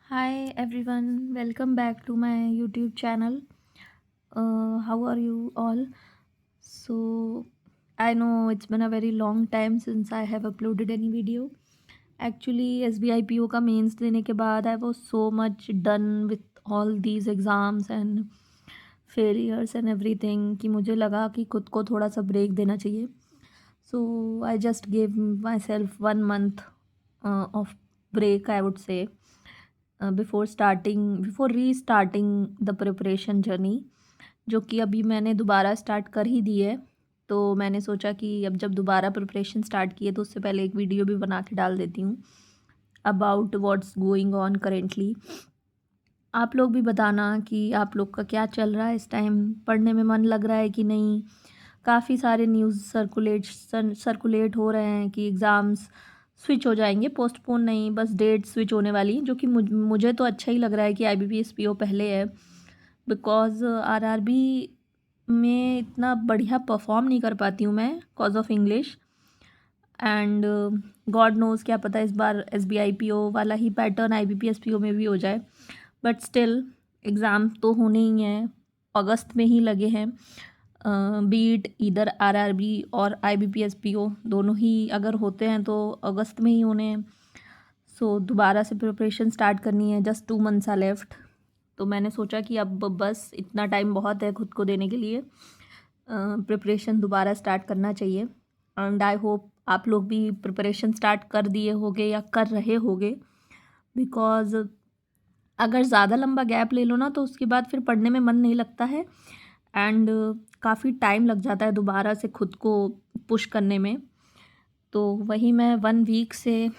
Hi everyone, welcome back to my YouTube channel. How are you all? So, I know it's been a very long time since I have uploaded any video. Actually, SBI PO का mains देने के बाद I was so much done with all these exams and failures and everything कि मुझे लगा कि खुद को थोड़ा सा ब्रेक देना चाहिए. So, I just gave myself 1 month of break, I would say, before restarting the preparation journey, जो कि अभी मैंने दोबारा स्टार्ट कर ही दी है। तो मैंने सोचा कि अब जब दोबारा प्रिपरेशन स्टार्ट की है तो उससे पहले एक वीडियो भी बना के डाल देती हूँ about what's going on currently. आप लोग भी बताना कि आप लोग का क्या चल रहा है इस टाइम, पढ़ने में मन लग रहा है कि नहीं। काफ़ी सारे न्यूज़ सर्कुलेट हो रहे हैं कि एग्ज़ाम्स स्विच हो जाएंगे, पोस्टपोन नहीं, बस डेट स्विच होने वाली, जो कि मुझे तो अच्छा ही लग रहा है कि IBPS PO पहले है। बिकॉज RRB में इतना बढ़िया परफॉर्म नहीं कर पाती हूँ मैं cause of English. And God knows, क्या पता इस बार SBI PO वाला ही पैटर्न IBPS PO में भी हो जाए। बट स्टिल एग्ज़ाम तो होने ही हैं, अगस्त में ही लगे हैं। बीट इधर RRB और IBPS PO दोनों ही अगर होते हैं तो अगस्त में ही होने हैं। सो दोबारा से प्रिपरेशन स्टार्ट करनी है, जस्ट 2 मंथ्स आर लेफ्ट। तो मैंने सोचा कि अब बस इतना टाइम बहुत है खुद को देने के लिए, प्रिपरेशन दोबारा स्टार्ट करना चाहिए। एंड आई होप आप लोग भी प्रिपरेशन स्टार्ट कर दिए होगे या कर रहे होगे। बिकॉज अगर ज़्यादा लंबा गैप ले लो ना तो उसके बाद फिर पढ़ने में मन नहीं लगता है एंड काफ़ी टाइम लग जाता है दोबारा से खुद को पुश करने में। तो वही मैं 1 वीक से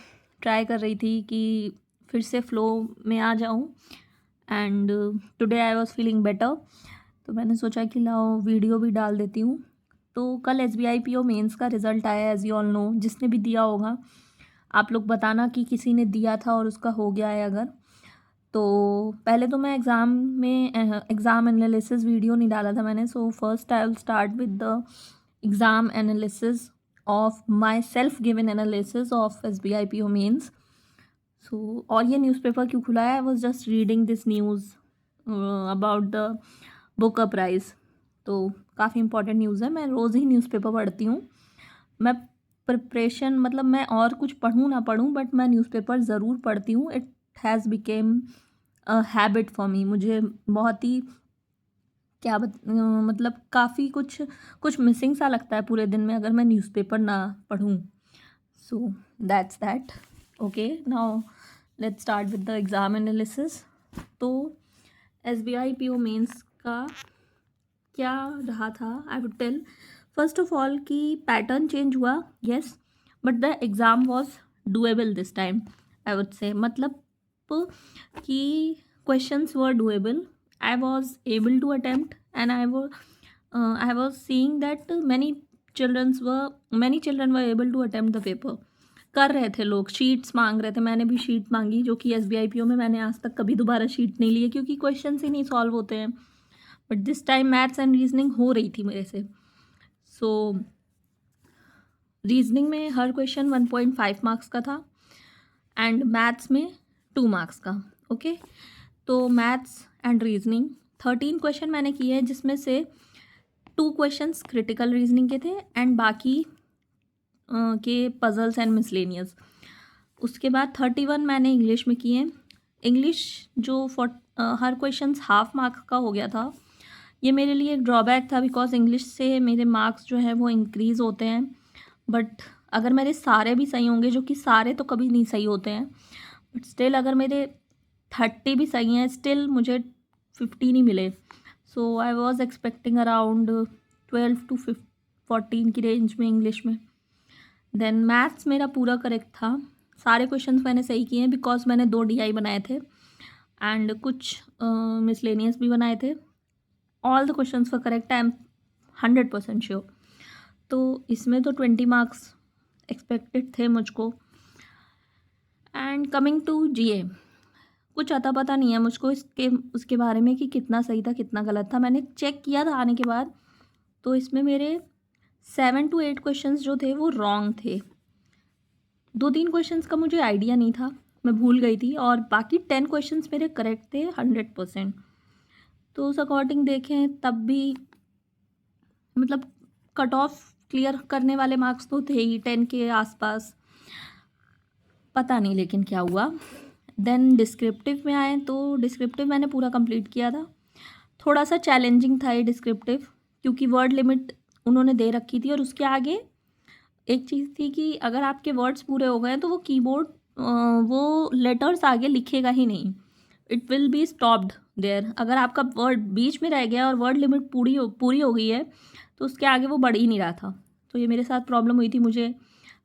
ट्राई कर रही थी कि फिर से फ़्लो में आ जाऊँ। And today I was feeling better, तो मैंने सोचा कि लाओ वीडियो भी डाल देती हूँ। तो कल SBI PO मेंस का रिज़ल्ट आया, एज़ यू ऑल नो, जिसने भी दिया होगा आप लोग बताना कि किसी ने दिया था और उसका हो गया है अगर। तो पहले तो मैं एग्ज़ाम एनालिसिस वीडियो नहीं डाला था मैंने। So first I will start with the exam analysis of myself given analysis of SBI PO mains. So और ये न्यूज़पेपर क्यों खुला है, I was just reading this news about the book prize. तो काफ़ी इंपॉर्टेंट न्यूज़ है, मैं रोज़ ही newspaper पढ़ती हूँ। मैं प्रिपरेशन मतलब मैं और कुछ पढ़ूँ ना पढ़ूँ बट मैं न्यूज़पेपर ज़रूर पढ़ती हूँ। It has became a habit for me. मुझे बहुत ही मतलब काफ़ी कुछ कुछ मिसिंग सा लगता है पूरे दिन में अगर मैं न्यूज़पेपर ना पढूँ। So that's that. Okay, now let's start with the exam analysis. तो SBI PO मेंस का क्या रहा था, I would tell first of all कि पैटर्न चेंज हुआ, yes, but the exam was doable this time, I would say. मतलब कि questions were doable, I was able to attempt and I was seeing that many children were able to attempt the paper. कर रहे थे लोग, sheets मांग रहे थे, मैंने भी शीट मांगी, जो कि SBI PO में मैंने आज तक कभी दोबारा शीट नहीं ली है क्योंकि क्वेश्चंस ही नहीं सॉल्व होते हैं। But this time maths and reasoning हो रही थी मेरे से। सो रीजनिंग में हर क्वेश्चन 1.5 मार्क्स का था एंड मैथ्स में 2 मार्क्स का। ओके, तो मैथ्स एंड रीजनिंग 13 क्वेश्चन मैंने किए हैं, जिसमें से 2 क्वेश्चंस क्रिटिकल रीजनिंग के थे एंड बाकी के पजल्स एंड मिसलेनियस। उसके बाद 31 मैंने इंग्लिश में किए हैं। इंग्लिश जो हर क्वेश्चंस हाफ मार्क का हो गया था, ये मेरे लिए एक ड्रॉबैक था बिकॉज इंग्लिश से मेरे मार्क्स जो है वो इंक्रीज़ होते हैं। बट अगर मेरे सारे भी सही होंगे, जो कि सारे तो कभी नहीं सही होते हैं, बट स्टिल अगर मेरे 30 भी सही हैं, स्टिल मुझे 15 ही मिले। So I was expecting around 12 to 14 की रेंज में इंग्लिश में। देन मैथ्स मेरा पूरा करेक्ट था, सारे क्वेश्चंस मैंने सही किए हैं बिकॉज मैंने 2 DI बनाए थे एंड कुछ मिसलेनियस भी बनाए थे। All the questions were correct, I am 100% sure. तो इसमें तो 20 मार्क्स एक्सपेक्टेड थे मुझको। एंड कमिंग टू GA, कुछ अता पता नहीं है मुझको उसके बारे में कि कितना सही था कितना गलत था। मैंने चेक किया था आने के बाद, तो इसमें मेरे 7 to 8 क्वेश्चंस जो थे वो रॉन्ग थे। 2-3 क्वेश्चंस का मुझे आइडिया नहीं था मैं भूल गई थी, और बाकी 10 क्वेश्चंस मेरे करेक्ट थे 100%। तो उस अकॉर्डिंग देखें तब भी मतलब कट ऑफ क्लियर करने वाले मार्क्स तो थे ही 10 के आसपास, पता नहीं लेकिन क्या हुआ। देन डिस्क्रिप्टिव में आए तो डिस्क्रिप्टिव मैंने पूरा कंप्लीट किया था। थोड़ा सा चैलेंजिंग था ये डिस्क्रिप्टिव, क्योंकि वर्ड लिमिट उन्होंने दे रखी थी, और उसके आगे एक चीज़ थी कि अगर आपके वर्ड्स पूरे हो गए तो वो कीबोर्ड वो लेटर्स आगे लिखेगा ही नहीं, it will be stopped there. अगर आपका वर्ड बीच में रह गया और वर्ड लिमिट पूरी हो गई है तो उसके आगे वो बढ़ ही नहीं रहा था। तो ये मेरे साथ प्रॉब्लम हुई थी, मुझे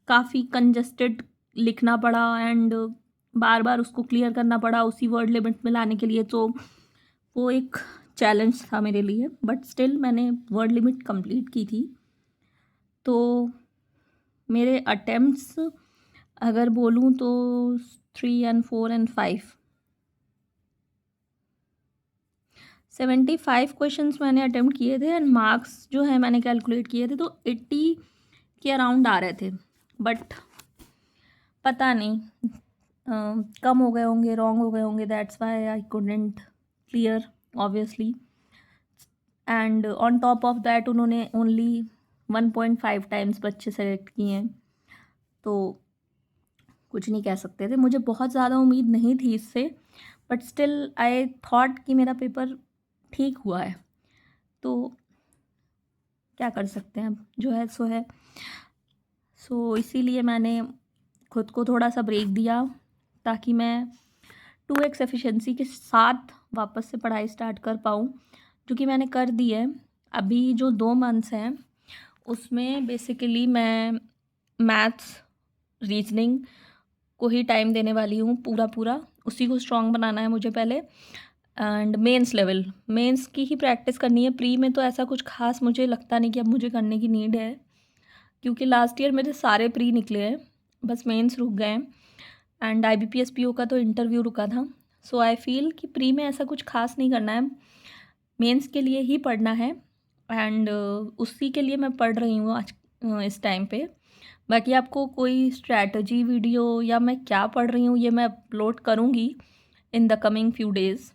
काफ़ी कंजस्टेड लिखना पड़ा एंड बार बार उसको क्लियर करना पड़ा उसी वर्ड लिमिट में लाने के लिए। तो वो एक चैलेंज था मेरे लिए, बट स्टिल मैंने वर्ड लिमिट कंप्लीट की थी। तो मेरे अटेम्प्ट्स अगर बोलूँ तो 3 and 4 and 5 75 क्वेश्चंस मैंने अटेम्प्ट किए थे, एंड मार्क्स जो है मैंने कैलकुलेट किए थे तो 80 के अराउंड आ रहे थे, बट पता नहीं कम हो गए होंगे, रॉन्ग हो गए होंगे, that's why I couldn't clear obviously. And on top of that उन्होंने ओनली 1.5 टाइम्स बच्चे सेलेक्ट किए हैं, तो कुछ नहीं कह सकते थे। मुझे बहुत ज़्यादा उम्मीद नहीं थी इससे, बट स्टिल आई थॉट कि मेरा पेपर ठीक हुआ है, तो क्या कर सकते हैं, अब जो है सो है। सो इसीलिए मैंने खुद को थोड़ा सा ब्रेक दिया ताकि मैं 2x एफिशिएंसी के साथ वापस से पढ़ाई स्टार्ट कर पाऊँ, जो कि मैंने कर दी है। अभी जो 2 मंथ्स हैं उसमें बेसिकली मैं मैथ्स, रीजनिंग को ही टाइम देने वाली हूँ, पूरा उसी को स्ट्रॉन्ग बनाना है मुझे पहले। एंड मेंस की ही प्रैक्टिस करनी है। प्री में तो ऐसा कुछ खास मुझे लगता नहीं कि अब मुझे करने की नीड है, क्योंकि लास्ट ईयर मेरे सारे प्री निकले हैं, बस मेंस रुक गए हैं, एंड IBPS PO का तो इंटरव्यू रुका था। सो आई फील कि प्री में ऐसा कुछ खास नहीं करना है, मेंस के लिए ही पढ़ना है, एंड उसी के लिए मैं पढ़ रही हूँ आज इस टाइम पे। बाकी आपको कोई स्ट्रैटेजी वीडियो या मैं क्या पढ़ रही हूँ ये मैं अपलोड करूँगी in the coming few days,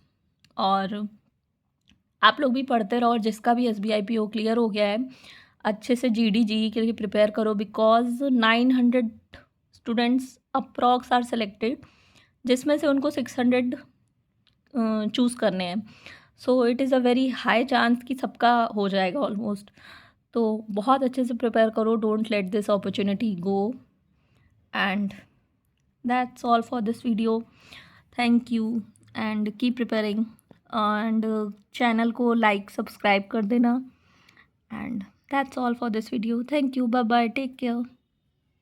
और आप लोग भी पढ़ते रहो। और जिसका भी SBI PO क्लियर हो गया है अच्छे से GD GE के लिए प्रिपेयर करो, because 900 students approx are selected, जिसमें से उनको 600 चूज़ करने हैं। So it is a very high chance कि सबका हो जाएगा ऑलमोस्ट। तो बहुत अच्छे से प्रिपेयर करो, don't let this opportunity go, and that's all for this video. Thank you and keep preparing, and channel को लाइक सब्सक्राइब कर देना, and that's all for this video. Thank you, bye bye, take care.